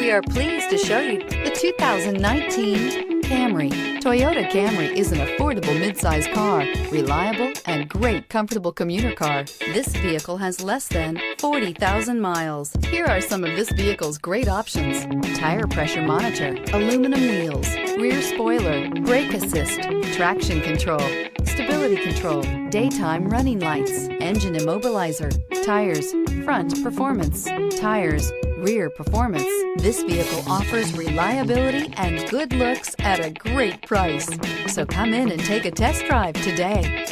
We are pleased to show you the 2019 Camry. Toyota Camry is an affordable midsize car, reliable and great comfortable commuter car. This vehicle has less than 40,000 miles. Here are some of this vehicle's great options: tire pressure monitor, aluminum wheels, rear spoiler, brake assist, traction control, stability control, daytime running lights, engine immobilizer, tires, front performance, tires, rear performance. This vehicle offers reliability and good looks at a great price. So come in and take a test drive today.